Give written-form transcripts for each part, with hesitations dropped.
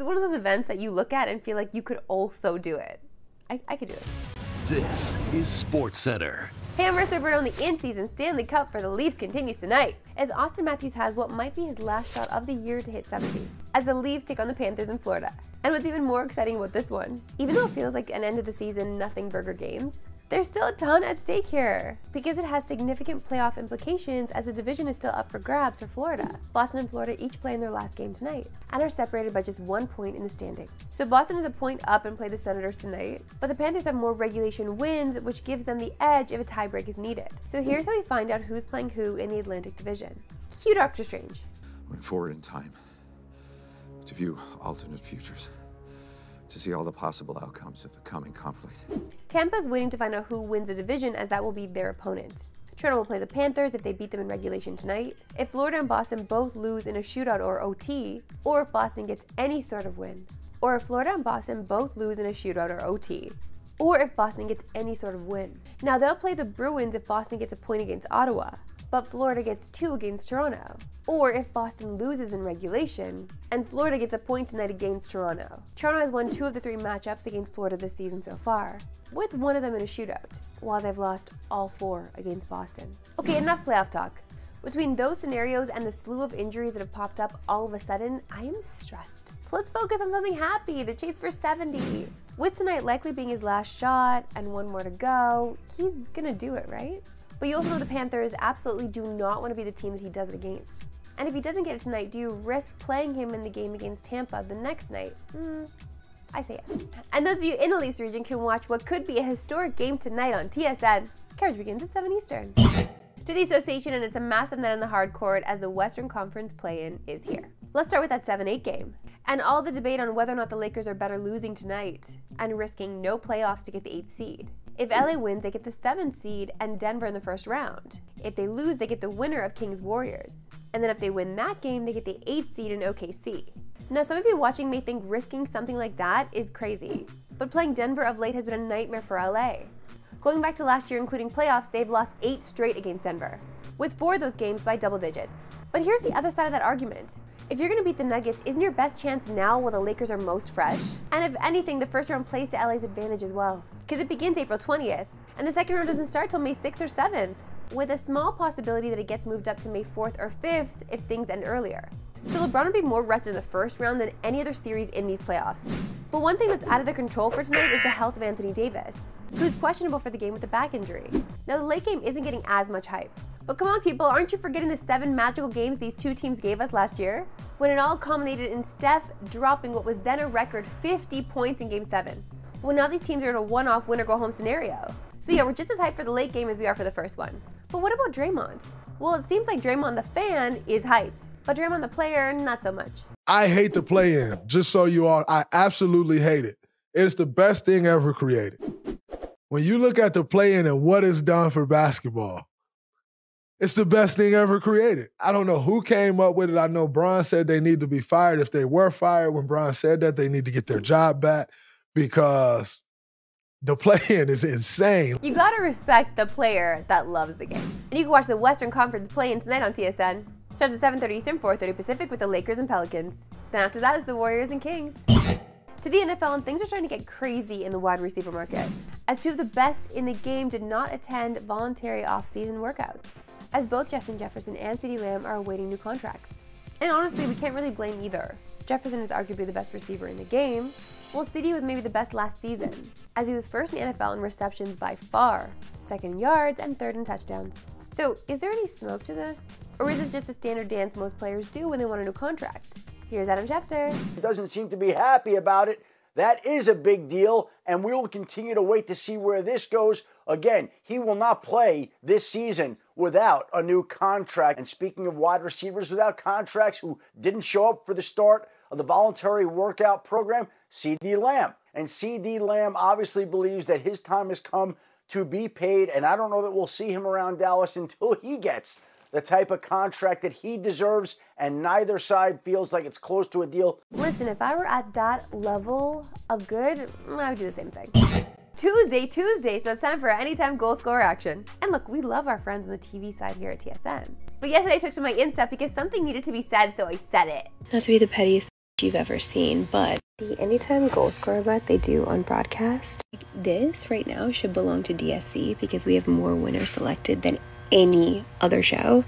one of those events that you look at and feel like you could also do it. I could do it. This is Sportscentre. Hey, I'm Marissa Roberto, and the in-season Stanley Cup for the Leafs continues tonight, as Auston Matthews has what might be his last shot of the year to hit 70, as the Leafs take on the Panthers in Florida. And what's even more exciting about this one, even though it feels like an end of the season nothing burger games, there's still a ton at stake here, because it has significant playoff implications as the division is still up for grabs for Florida. Boston and Florida each play in their last game tonight, and are separated by just 1 point in the standing. So Boston is a point up and play the Senators tonight, but the Panthers have more regulation wins, which gives them the edge if a tiebreak is needed. So here's how we find out who's playing who in the Atlantic Division. Cue Doctor Strange. Went forward in time to view alternate futures, to see all the possible outcomes of the coming conflict. Tampa's waiting to find out who wins the division, as that will be their opponent. Toronto will play the Panthers if they beat them in regulation tonight. If Florida and Boston both lose in a shootout or OT, or if Boston gets any sort of win, or if Florida and Boston both lose in a shootout or OT, or if Boston gets any sort of win. Now they'll play the Bruins if Boston gets a point against Ottawa, but Florida gets 2 against Toronto. Or if Boston loses in regulation, and Florida gets a point tonight against Toronto. Toronto has won 2 of the 3 matchups against Florida this season so far, with 1 of them in a shootout, while they've lost all 4 against Boston. Okay, enough playoff talk. Between those scenarios and the slew of injuries that have popped up all of a sudden, I am stressed. So let's focus on something happy, the chase for 70. With tonight likely being his last shot and 1 more to go, he's gonna do it, right? But you also know the Panthers absolutely do not want to be the team that he does it against. And if he doesn't get it tonight, do you risk playing him in the game against Tampa the next night? I say yes. And those of you in the Leafs region can watch what could be a historic game tonight on TSN. Coverage begins at 7 Eastern. To the association, and it's a massive night on the hard court as the Western Conference play-in is here. Let's start with that 7-8 game. And all the debate on whether or not the Lakers are better losing tonight and risking no playoffs to get the 8th seed. If LA wins, they get the 7th seed and Denver in the first round. If they lose, they get the winner of Kings Warriors. And then if they win that game, they get the 8th seed in OKC. Now, some of you watching may think risking something like that is crazy, but playing Denver of late has been a nightmare for LA. Going back to last year, including playoffs, they've lost 8 straight against Denver, with 4 of those games by double digits. But here's the other side of that argument. If you're gonna beat the Nuggets, isn't your best chance now while the Lakers are most fresh? And if anything, the first round plays to LA's advantage as well, because it begins April 20th, and the second round doesn't start till May 6th or 7th, with a small possibility that it gets moved up to May 4th or 5th if things end earlier. So LeBron would be more rested in the first round than any other series in these playoffs. But one thing that's out of their control for tonight is the health of Anthony Davis, who's questionable for the game with a back injury. Now, the late game isn't getting as much hype. But come on, people, aren't you forgetting the 7 magical games these 2 teams gave us last year? When it all culminated in Steph dropping what was then a record 50 points in Game 7. Well, now these teams are in a one-off win-or-go-home scenario. So yeah, we're just as hyped for the late game as we are for the first one. But what about Draymond? Well, it seems like Draymond the fan is hyped, but Draymond the player, not so much. I hate the play-in, just so you all, I absolutely hate it. It's the best thing ever created. When you look at the play-in and what it's done for basketball, it's the best thing ever created. I don't know who came up with it. I know Bron said they need to be fired. If they were fired when Bron said that, they need to get their job back, because the play-in is insane. You gotta respect the player that loves the game. And you can watch the Western Conference play-in tonight on TSN. Starts at 7:30 Eastern, 4:30 Pacific with the Lakers and Pelicans. Then after that is the Warriors and Kings. To the NFL, and things are starting to get crazy in the wide receiver market, as 2 of the best in the game did not attend voluntary off-season workouts, as both Justin Jefferson and CeeDee Lamb are awaiting new contracts. And honestly, we can't really blame either. Jefferson is arguably the best receiver in the game, while CeeDee was maybe the best last season, as he was first in the NFL in receptions by far, 2nd in yards, and 3rd in touchdowns. So is there any smoke to this? Or is this just a standard dance most players do when they want a new contract? Here's Adam Schefter. He doesn't seem to be happy about it. That is a big deal, and we will continue to wait to see where this goes. Again, he will not play this season without a new contract. And speaking of wide receivers without contracts who didn't show up for the start of the voluntary workout program, CeeDee Lamb. And CeeDee Lamb obviously believes that his time has come to be paid, and I don't know that we'll see him around Dallas until he gets the type of contract that he deserves, and neither side feels like it's close to a deal. Listen, if I were at that level of good, I would do the same thing. Tuesday, so it's time for our anytime goal scorer action. And look, we love our friends on the TV side here at TSN. But yesterday I took to my Insta because something needed to be said, so I said it. Not to be the pettiest you've ever seen, but the anytime goal scorer bet they do on broadcast, this right now should belong to DSC because we have more winners selected than any other show.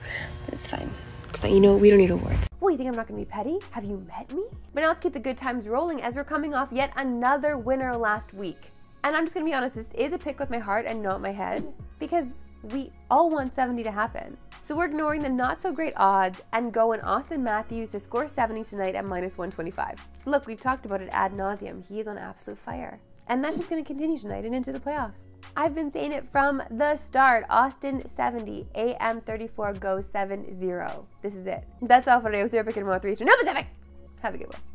But it's fine. It's fine. You know, we don't need awards. Well, you think I'm not gonna be petty? Have you met me? But now let's keep the good times rolling as we're coming off yet another winner last week. And I'm just gonna be honest, this is a pick with my heart and not my head because we all want 70 to happen. So we're ignoring the not so great odds and going Auston Matthews to score 70 tonight at -125. Look, we've talked about it ad nauseum. He is on absolute fire. And that's just gonna continue tonight and into the playoffs. I've been saying it from the start. Auston 70, AM 34 goes 7-0. This is it. That's all for today. We'll see you picking more 3s. No Pacific! Have a good one.